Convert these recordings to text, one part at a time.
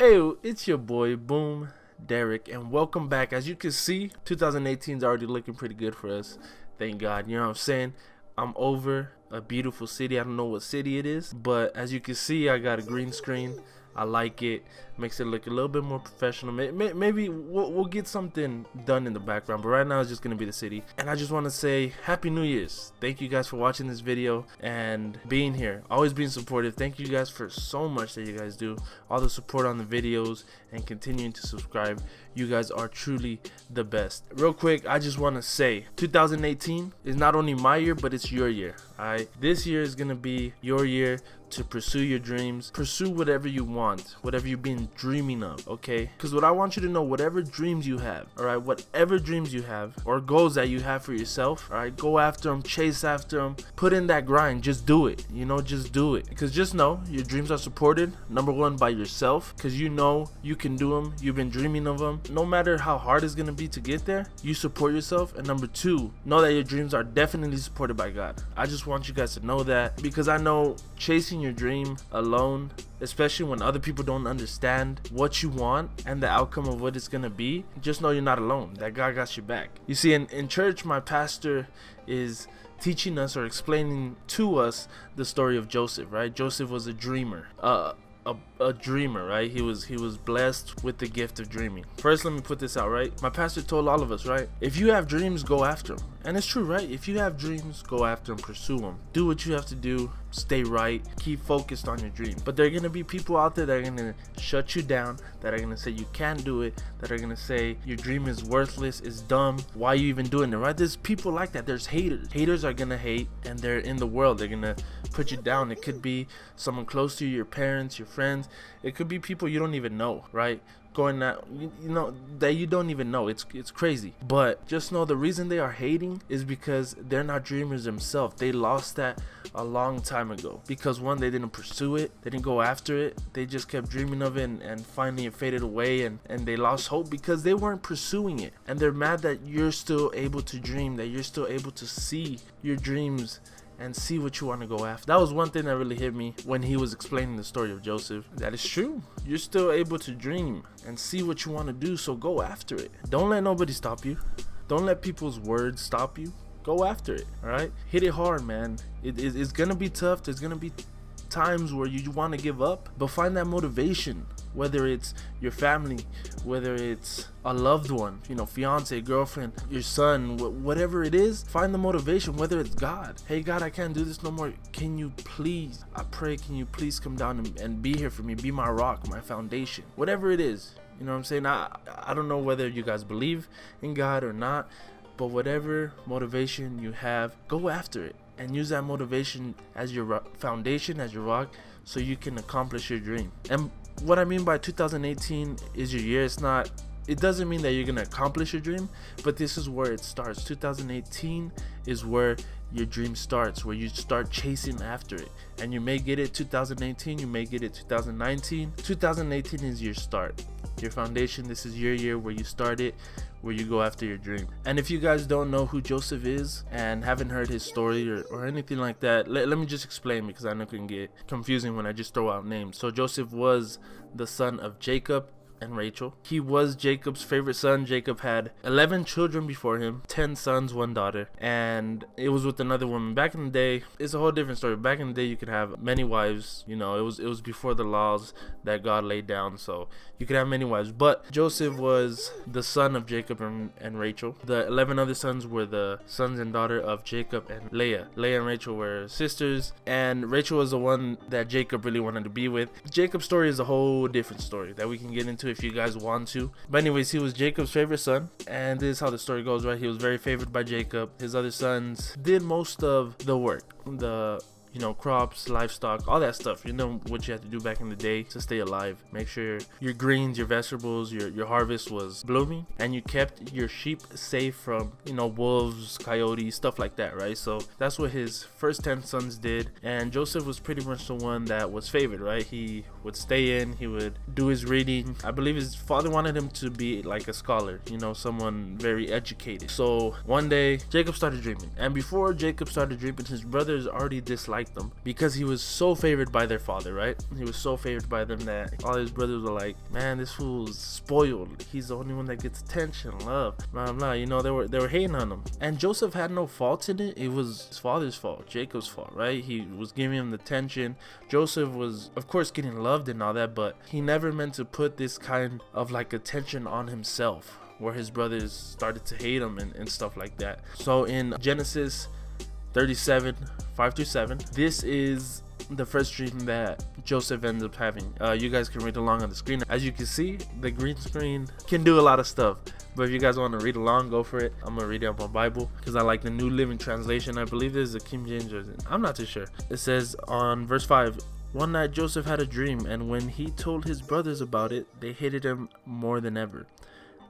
Hey, it's your boy Boom Derek, and welcome back. As you can see, 2018 is already looking pretty good for us. Thank God. You know what I'm saying? I'm over a beautiful city. I don't know what city it is, but as you can see, I got a green screen. I like it. Makes it look a little bit more professional. Maybe we'll get something done in the background, but right now it's just gonna be the city. And I just want to say Happy New Year's. Thank you guys for watching this video and being here, always being supportive. Thank you guys for so much that you guys do, all the support on the videos and continuing to subscribe. You guys are truly the best. Real quick, I just want to say 2018 is not only my year, but it's your year. Alright, this year is gonna be your year to pursue your dreams, pursue whatever you want, whatever you've been dreaming of, okay? Because what I want you to know, whatever dreams you have, all right, whatever dreams you have or goals that you have for yourself, all right, go after them, chase after them, put in that grind, just do it, you know, just do it. Because just know your dreams are supported, number one, by yourself, because you know you can do them, you've been dreaming of them. No matter how hard it's gonna be to get there, you support yourself. And number two, know that your dreams are definitely supported by God. I just want you guys to know that, because I know chasing your dream alone, especially when other people don't understand what you want and the outcome of what it's gonna be, just know you're not alone, that God got your back. You see, in church, my pastor is teaching us or explaining to us the story of Joseph, right? Joseph was a dreamer, a dreamer, right? He was blessed with the gift of dreaming. First, let me put this out, right? My pastor told all of us, right? If you have dreams, go after them. And it's true, right? If you have dreams, go after them, pursue them. Do what you have to do, stay right, keep focused on your dream. But there are gonna be people out there that are gonna shut you down, that are gonna say you can't do it, that are gonna say your dream is worthless, it's dumb, why are you even doing it, right? There's people like that. There's haters. Haters are gonna hate, and they're in the world. They're gonna put you down. It could be someone close to you, your parents, your friends. It could be people you don't even know, right? Going that you know that you don't even know. It's crazy. But just know the reason they are hating is because they're not dreamers themselves. They lost that a long time ago, because one, they didn't pursue it, they didn't go after it, they just kept dreaming of it, and finally it faded away, and they lost hope because they weren't pursuing it. And they're mad that you're still able to dream, that you're still able to see your dreams and see what you want to go after. That was one thing that really hit me when he was explaining the story of Joseph. That is true. You're still able to dream and see what you want to do, so go after it. Don't let nobody stop you. Don't let people's words stop you. Go after it, all right? Hit it hard, man. It's gonna be tough. There's gonna be times where you want to give up, but find that motivation. Whether it's your family, whether it's a loved one, you know, fiance, girlfriend, your son, whatever it is, find the motivation. Whether it's God, hey God, I can't do this no more, can you please, I pray, can you please come down and be here for me, be my rock, my foundation, whatever it is. You know what I'm saying? I don't know whether you guys believe in God or not, but whatever motivation you have, go after it and use that motivation as your foundation, as your rock, so you can accomplish your dream. And what I mean by 2018 is your year. It doesn't mean that you're gonna accomplish your dream, but this is where it starts. 2018 is where your dream starts, where you start chasing after it. And you may get it 2018, you may get it 2019. 2018 is your start, your foundation. This is your year where you start it, where you go after your dream. And if you guys don't know who Joseph is and haven't heard his story or anything like that, let me just explain, because I know it can get confusing when I just throw out names. So Joseph was the son of Jacob and Rachel. He was Jacob's favorite son. Jacob had 11 children before him, 10 sons, 1 daughter, and it was with another woman. Back in the day, it's a whole different story. Back in the day, you could have many wives. You know, it was before the laws that God laid down, so you could have many wives. But Joseph was the son of Jacob and Rachel. The 11 other sons were the sons and daughter of Jacob and Leah. Leah and Rachel were sisters, and Rachel was the one that Jacob really wanted to be with. Jacob's story is a whole different story that we can get into if you guys want to. But anyways, he was Jacob's favorite son, and this is how the story goes, right? He was very favored by Jacob. His other sons did most of the work, you know, crops, livestock, all that stuff. You know what you had to do back in the day to stay alive. Make sure your greens, your vegetables, your harvest was blooming, and you kept your sheep safe from, you know, wolves, coyotes, stuff like that, right? So that's what his first 10 sons did. And Joseph was pretty much the one that was favored, right? He would stay in, he would do his reading. I believe his father wanted him to be like a scholar, you know, someone very educated. So one day Jacob started dreaming, and before Jacob started dreaming, his brothers already disliked him because he was so favored by their father, right? He was so favored by them that all his brothers were like, man, this fool's spoiled, he's the only one that gets attention, love, blah blah. You know, they were hating on him, and Joseph had no fault in it. It was his father's fault, Jacob's fault, right? He was giving him the attention. Joseph was of course getting loved and all that, but he never meant to put this kind of like attention on himself, where his brothers started to hate him and stuff like that. So in Genesis 37, 5-7, this is the first dream that Joseph ends up having. You guys can read along on the screen. As you can see, the green screen can do a lot of stuff, but if you guys want to read along, go for it. I'm gonna read it on my Bible because I like the New Living Translation. I believe this is a King James version, I'm not too sure. It says on verse 5, one night Joseph had a dream, and when he told his brothers about it, they hated him more than ever.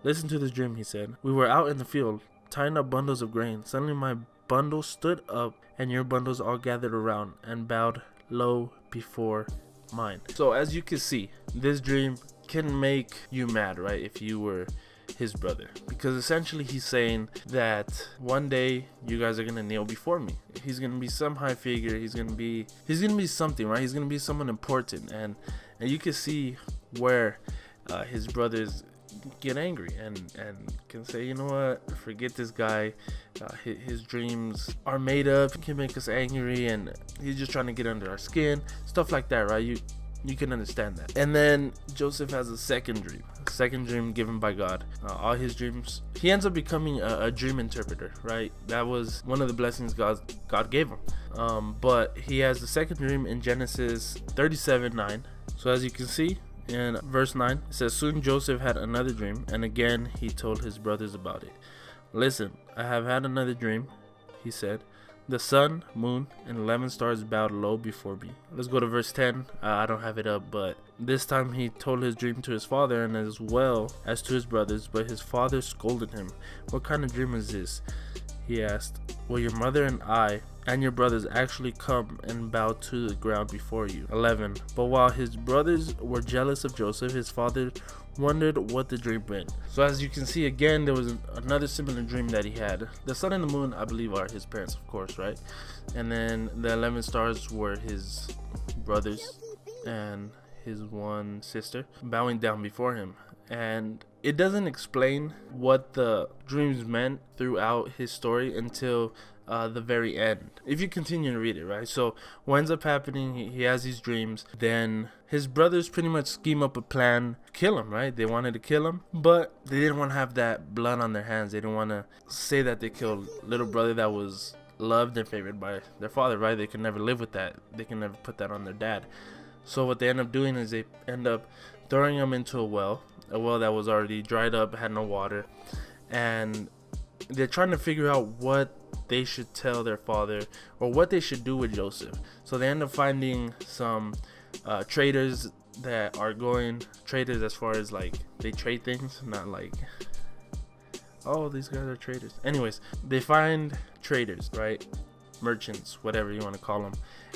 Listen to this dream, he said. We were out in the field tying up bundles of grain. Suddenly my bundle stood up, and your bundles all gathered around and bowed low before mine. So as you can see, this dream can make you mad, right, if you were his brother, because essentially he's saying that one day you guys are gonna kneel before me. He's gonna be some high figure, he's gonna be something, right? He's gonna be someone important, and you can see where his brothers get angry and can say, you know what, forget this guy, his dreams are made up, he can make us angry, and he's just trying to get under our skin, stuff like that, right? You can understand that. And then Joseph has a second dream given by God. All his dreams, he ends up becoming a dream interpreter, right? That was one of the blessings God gave him. But he has the second dream in Genesis 37:9. So as you can see in verse 9, it says, soon Joseph had another dream, and again he told his brothers about it. Listen, I have had another dream, he said. The sun, moon, and 11 stars bowed low before me. Let's go to verse 10. I don't have it up, but this time he told his dream to his father and as well as to his brothers, but his father scolded him. What kind of dream is this? He asked. Will your mother and I and your brothers actually come and bow to the ground before you? 11. But while his brothers were jealous of Joseph, his father wondered what the dream meant. So as you can see, again, there was another similar dream that he had. The sun and the moon, I believe, are his parents, of course, right? And then the 11 stars were his brothers and his one sister bowing down before him. And it doesn't explain what the dreams meant throughout his story until the very end, if you continue to read it, right? So what ends up happening, he has these dreams, then his brothers pretty much scheme up a plan to kill him, right? They wanted to kill him, but they didn't want to have that blood on their hands. They didn't want to say that they killed little brother that was loved and favored by their father, right? They can never live with that. They can never put that on their dad. So what they end up doing is they end up throwing him into a well that was already dried up, had no water, and they're trying to figure out what they should tell their father or what they should do with Joseph. So they end up finding some traders that are traders as far as like they trade things, not like, oh, these guys are traders. Anyways, they find traders, right? Merchants, whatever you want to call them.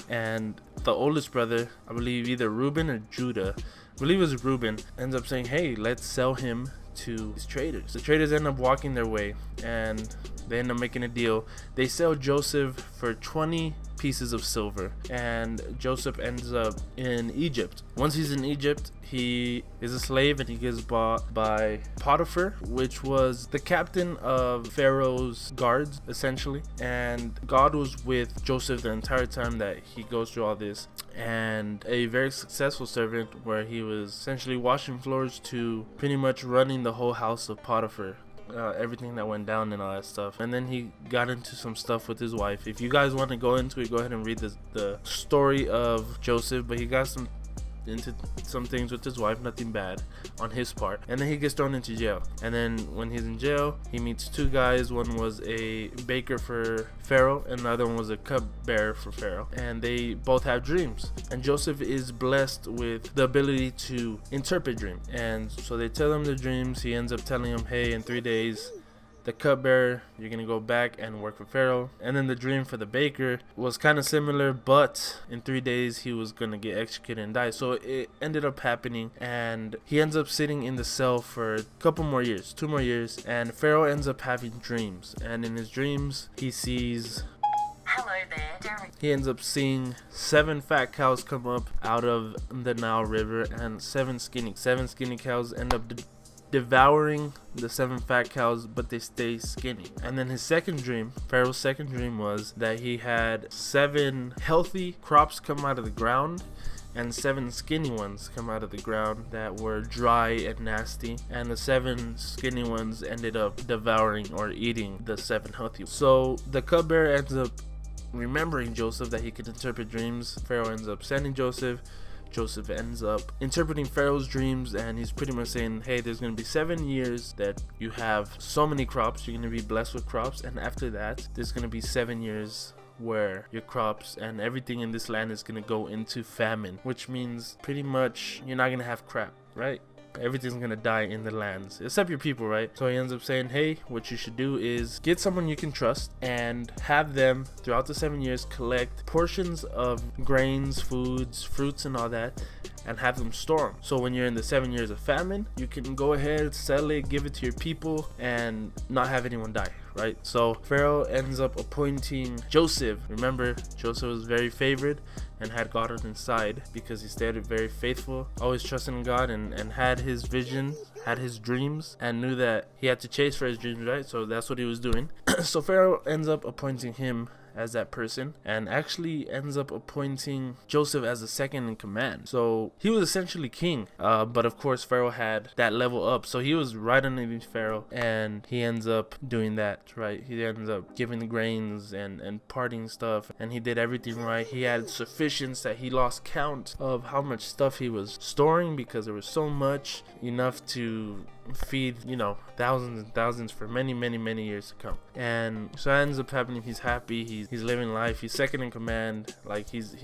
And the oldest brother, I believe either Reuben or Judah, I believe it was Reuben, ends up saying, hey, let's sell him to these traders. The traders end up walking their way and they end up making a deal. They sell Joseph for 20 pieces of silver, and Joseph ends up in Egypt. Once he's in Egypt, he is a slave and he gets bought by Potiphar, which was the captain of Pharaoh's guards, essentially. And God was with Joseph the entire time that he goes through all this, and a very successful servant where he was essentially washing floors to pretty much running the whole house of Potiphar. Everything that went down and all that stuff. And then he got into some stuff with his wife. If you guys want to go into it, go ahead and read the story of Joseph, but he got into some things with his wife, nothing bad on his part, and then he gets thrown into jail. And then when he's in jail, he meets two guys. One was a baker for Pharaoh and the other one was a cupbearer for Pharaoh, and they both have dreams, and Joseph is blessed with the ability to interpret dreams. And so they tell him the dreams. He ends up telling him, hey, in 3 days the cupbearer, you're gonna go back and work for Pharaoh. And then the dream for the baker was kind of similar, but in 3 days he was gonna get executed and die. So it ended up happening, and he ends up sitting in the cell for a couple more years, 2 more years, and Pharaoh ends up having dreams. And in his dreams he sees, hello there, Derek. he ends up seeing 7 fat cows come up out of the Nile River, and 7 skinny cows end up devouring the 7 fat cows, but they stay skinny. And then his second dream, Pharaoh's second dream, was that he had 7 healthy crops come out of the ground and 7 skinny ones come out of the ground that were dry and nasty, and the 7 skinny ones ended up devouring or eating the 7 healthy ones. So the cupbearer ends up remembering Joseph, that he could interpret dreams. Pharaoh ends up sending Joseph. Joseph ends up interpreting Pharaoh's dreams, and he's pretty much saying, hey, there's going to be 7 years that you have so many crops, you're going to be blessed with crops, and after that there's going to be 7 years where your crops and everything in this land is going to go into famine, which means pretty much you're not going to have crap, right? Everything's gonna die in the lands except your people, right? So he ends up saying, hey, what you should do is get someone you can trust and have them throughout the 7 years collect portions of grains, foods, fruits, and all that, and have them store them. So when you're in the 7 years of famine, you can go ahead, sell it, give it to your people, and not have anyone die, right? So Pharaoh ends up appointing Joseph. Remember, Joseph was very favored and had God on his side because he stayed very faithful, always trusting in God, and had his vision, had his dreams, and knew that he had to chase for his dreams, right? So that's what he was doing. So Pharaoh ends up appointing him as that person, and actually ends up appointing Joseph as the second in command. So he was essentially king, but of course Pharaoh had that level up, so he was right underneath Pharaoh, and he ends up doing that, right? He ends up giving the grains and parting stuff, and he did everything right. He had sufficient that he lost count of how much stuff he was storing because there was so much, enough to feed, thousands and thousands for many years to come. And so that ends up happening. He's happy, he's living life, he's second in command, like he's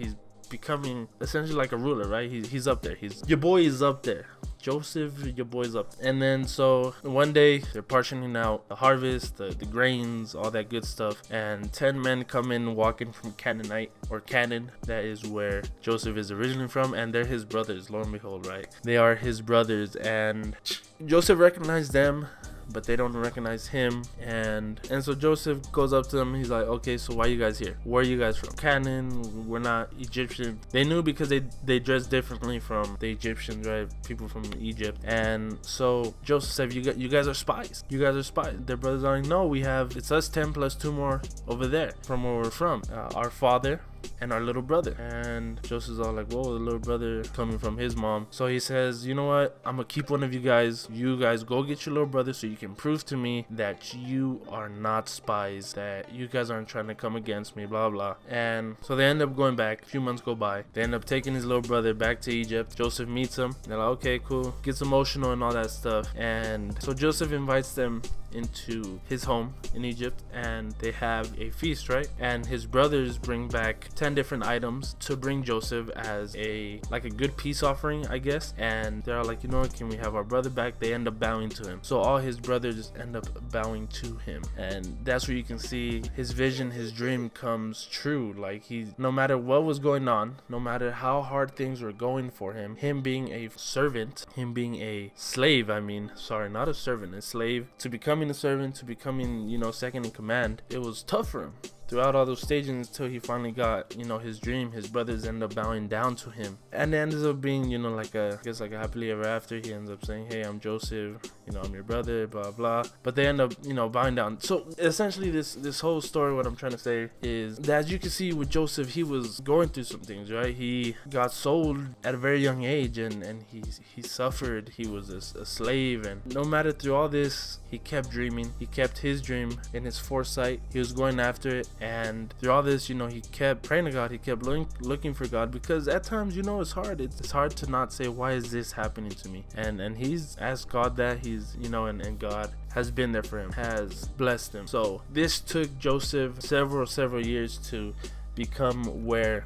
becoming essentially like a ruler, right? He's up there, your boy is up there. Joseph, your boy's up. And then so one day they're portioning out the harvest, the grains, all that good stuff, and 10 men come in walking from Canaan. That is where Joseph is originally from, and they're his brothers, lo and behold, right? They are his brothers, and Joseph recognized them, but they don't recognize him, and so Joseph goes up to them. He's like, okay, so why are you guys here? Where are you guys from? Canaan, we're not Egyptian. They knew because they dressed differently from the Egyptians, right? People from Egypt. And so Joseph said, you guys are spies. You guys are spies. Their brothers are like, no, it's us 10 plus 2 more over there from where we're from, our father and our little brother. And Joseph's all like, whoa, the little brother coming from his mom. So he says, you know what, I'm gonna keep one of you guys go get your little brother so you can prove to me that you are not spies, that you guys aren't trying to come against me, blah blah. And so they end up going back. A few months go by, they end up taking his little brother back to Egypt. Joseph meets him. They're like, okay, cool, gets emotional and all that stuff. And so Joseph invites them into his home in Egypt, and they have a feast, right? And his brothers bring back 10 different items to bring Joseph as a good peace offering, I guess. And they're like, you know what, can we have our brother back? They end up bowing to him. So all his brothers end up bowing to him, and that's where you can see his vision, his dream comes true. Like, no matter what was going on, no matter how hard things were going for him being a servant, him being a slave, not a servant, a slave, to becoming a servant, to becoming, second in command, it was tough for him throughout all those stages until he finally got, his dream. His brothers end up bowing down to him, and it ends up being, like a happily ever after. He ends up saying, hey, I'm Joseph, I'm your brother, blah blah. But they end up, bowing down. So essentially this whole story, what I'm trying to say is that, as you can see with Joseph, he was going through some things, right? He got sold at a very young age, and he suffered. He was a slave, and no matter through all this, he kept dreaming. He kept his dream in his foresight. He was going after it. And through all this, he kept praying to God. He kept looking for God, because at times, it's hard. It's hard to not say, why is this happening to me? And he's asked God that. He's, and God has been there for him, has blessed him. So this took Joseph several years to become where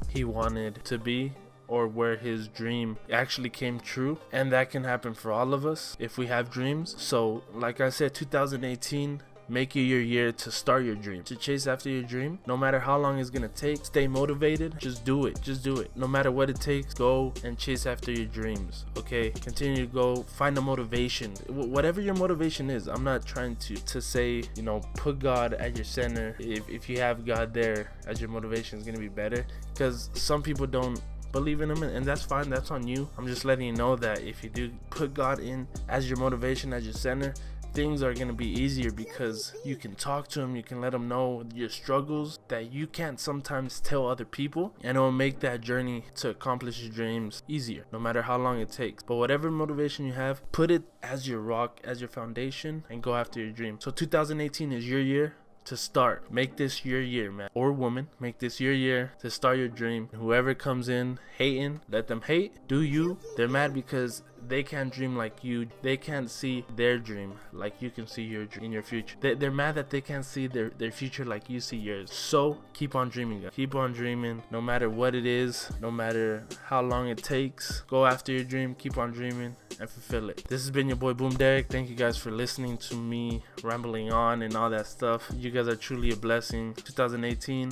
he wanted to be or where his dream actually came true. And that can happen for all of us if we have dreams. So like I said, 2018, make it your year to start your dream, to chase after your dream. No matter how long it's gonna take, stay motivated. Just do it. Just do it. No matter what it takes, go and chase after your dreams. Okay, continue to go find a motivation, whatever your motivation is. I'm not trying to say, you know, put God at your center. If you have God there as your motivation, it's gonna be better, because some people don't believe in him, and that's fine. That's on you. I'm just letting you know that if you do put God in as your motivation, as your center, things are going to be easier, because you can talk to him, you can let him know your struggles that you can't sometimes tell other people, and it will make that journey to accomplish your dreams easier, no matter how long it takes. But whatever motivation you have, put it as your rock, as your foundation, and go after your dream. So 2018 is your year to start. Make this your year, man or woman. Make this your year to start your dream. Whoever comes in hating, let them hate. Do you. They're mad because they can't dream like you. They can't see their dream like you can see your dream in your future. They're mad that they can't see their future like you see yours. So keep on dreaming, guys. Keep on dreaming, no matter what it is, no matter how long it takes. Go after your dream, keep on dreaming, and fulfill it. This has been your boy Boom Derek. Thank you guys for listening to me rambling on and all that stuff. You guys are truly a blessing. 2018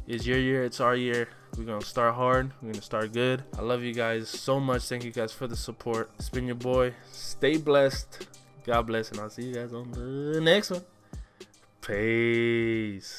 is your year. It's our year. We're gonna start hard. We're gonna start good. I love you guys so much. Thank you guys for the support. It's been your boy. Stay blessed. God bless, and I'll see you guys on the next one. Peace.